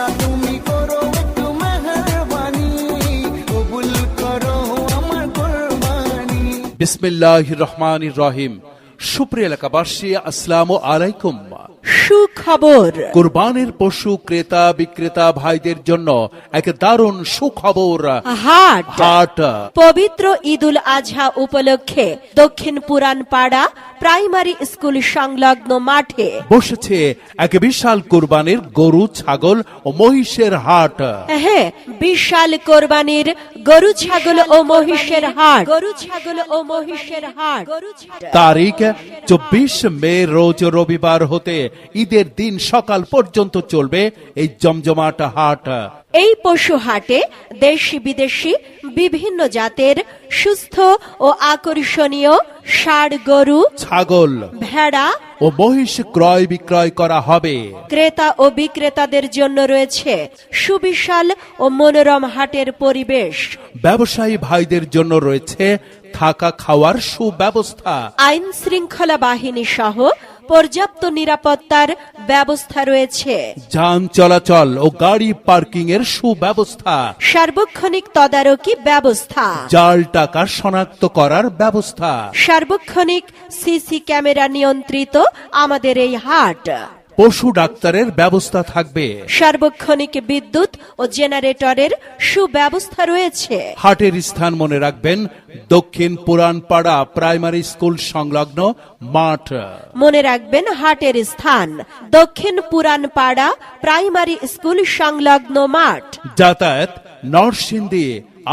আল্লাহ তুমি করো একটু মেহেরবানি, কবুল করো আমার কুরবানি। বিসমিল্লাহির রহমানির রহিম। সুপ্রিয় এলাকাবাসী, আসসালামু আলাইকুম। সুখবর, কুরবানির পশু ক্রেতা বিক্রেতা ভাইদের জন্য এক দারুণ সুখবর। হাট পবিত্র ঈদুল আজহা উপলক্ষে দক্ষিণ পুরানপাড়া প্রাইমারি স্কুল সংলগ্ন মাঠে বসেছে এক বিশাল কুরবানির গরু ছাগল ও মহিষের হাট। হ্যাঁ, বিশাল কোরবানির গরু ছাগল ও মহিষের হাট। গরু ছাগল ও মহিষের হাট। তারিখ 24 মে রোজ রবিবার হতে ঈদের দিন সকাল পর্যন্ত চলবে এই জমজমাট হাট। এই পশু হাটে দেশি বিদেশি বিভিন্ন জাতের সুস্থ ও আকর্ষণীয় ষাঁড় গরু, ছাগল, ভেড়া ও মহিষ ক্রয় বিক্রয় করা হবে। ক্রেতা ও বিক্রেতাদের জন্য রয়েছে সুবিশাল ও মনোরম হাটের পরিবেশ। ব্যবসায়ী ভাইদের জন্য রয়েছে থাকা খাওয়ার সুব্যবস্থা। আইন শৃঙ্খলা বাহিনী সহ পর্যাপ্ত নিরাপত্তার ব্যবস্থা রয়েছে। যান চলাচল ও গাড়ি পার্কিং এর সুব্যবস্থা। সার্বক্ষণিক তদারকি ব্যবস্থা। জাল টাকা শনাক্ত করার ব্যবস্থা। সার্বক্ষণিক সিসি ক্যামেরা নিয়ন্ত্রিত আমাদের এই হাট। পশু ডাক্তারের ব্যবস্থা থাকবে। সার্বক্ষণিক বিদ্যুৎ ও জেনারেটরের সুব্যবস্থা রয়েছে। হাটের স্থান মনে রাখবেন, দক্ষিণ পুরানপাড়া প্রাইমারি স্কুল সংলগ্ন মাঠ। মনে রাখবেন, হাটের স্থান দক্ষিণ পুরানপাড়া প্রাইমারি স্কুল সংলগ্ন মাঠ। যাতায়াত নরসিংদী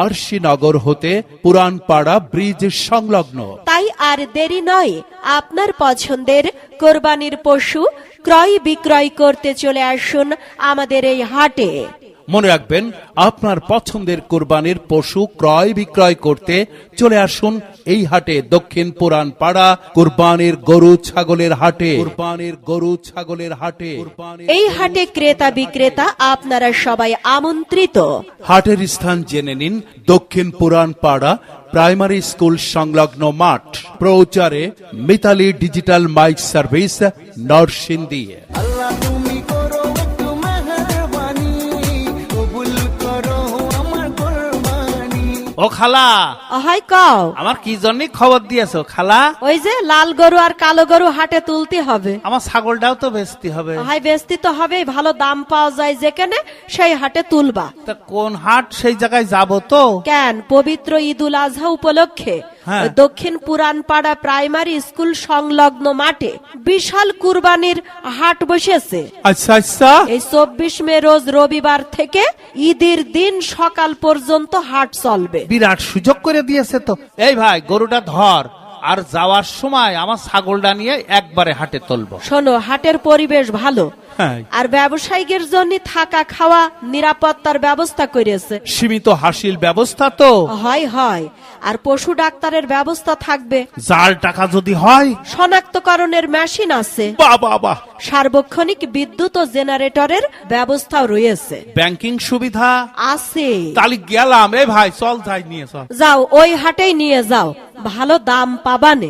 আরশিনগর হতে পুরানপাড়া ব্রিজ সংলগ্ন। তাই আর দেরি নয়, আপনার পছন্দের কোরবানির পশু ক্রয় বিক্রয় করতে চলে আসুন আমাদের এই হাটে। মনে রাখবেন, আপনার পছন্দের কোরবানির পশু ক্রয় বিক্রয় করতে চলে আসুন এই হাটে, দক্ষিণ পুরানপাড়া কোরবানির গরু ছাগলের হাটে। কোরবানির গরু ছাগলের হাটে। এই হাটে ক্রেতা বিক্রেতা আপনারা সবাই আমন্ত্রিত। হাটের স্থান জেনে নিন, দক্ষিণ পুরানপাড়া প্রাইমারি স্কুল সংলগ্ন মাঠ। প্রচারে Mitali digital mike service, Narsingdi. আল্লাহ তুমি করো একটু মেহেরবানি, কবুল করো আমার কুরবানি। ও খালা, হয় কও, আমার কি জন্য খবর দিয়েছো খালা? ওই যে লাল গরু আর কালো গরু হাটে তুলতে হবে। আমার ছাগলটাও তো বেচতে হবে। হয় বেচতে তো হবে, ভালো দাম পাওয়া যায় যেখানে, সেই হাটে তুলবা। তা কোন হাট, সেই জায়গায় যাব তো? কেন, পবিত্র ঈদুল আজহা উপলক্ষে হ্যাঁ। দক্ষিণ পুরানপাড়া প্রাইমারি স্কুল সংলগ্ন মাঠে বিশাল কুরবানির হাট বসেছে। আচ্ছা আচ্ছা, এই 24 মে রোজ রবিবার থেকে ঈদের দিন সকাল পর্যন্ত হাট চলবে। বিরাট সুযোগ করে দিয়েছে তো। এই ভাই, গরুটা ধর, আর যাওয়ার সময় আমার ছাগলটা নিয়ে একবারে হাটে তুলবো। শোনো, হাটের পরিবেশ ভালো, হ্যাঁ। আর ব্যবসায়ীদের জন্য থাকা খাওয়া নিরাপত্তার ব্যবস্থা করেছে। সীমিত হাসিল ব্যবস্থা তো। হয় হয়, আর পশু ডাক্তারের ব্যবস্থা থাকবে। জাল টাকা যদি হয়, শনাক্তকরণের মেশিন আছে। বাবা বাহ। সার্বক্ষণিক বিদ্যুৎ ও জেনারেটরের ব্যবস্থাও রয়েছে। ব্যাংকিং সুবিধা আছে। তাহলে গেলাম। এই ভাই চল, যাই নিয়ে চল। যাও, ওই হাটেই নিয়ে যাও, ভালো দাম পাবানে।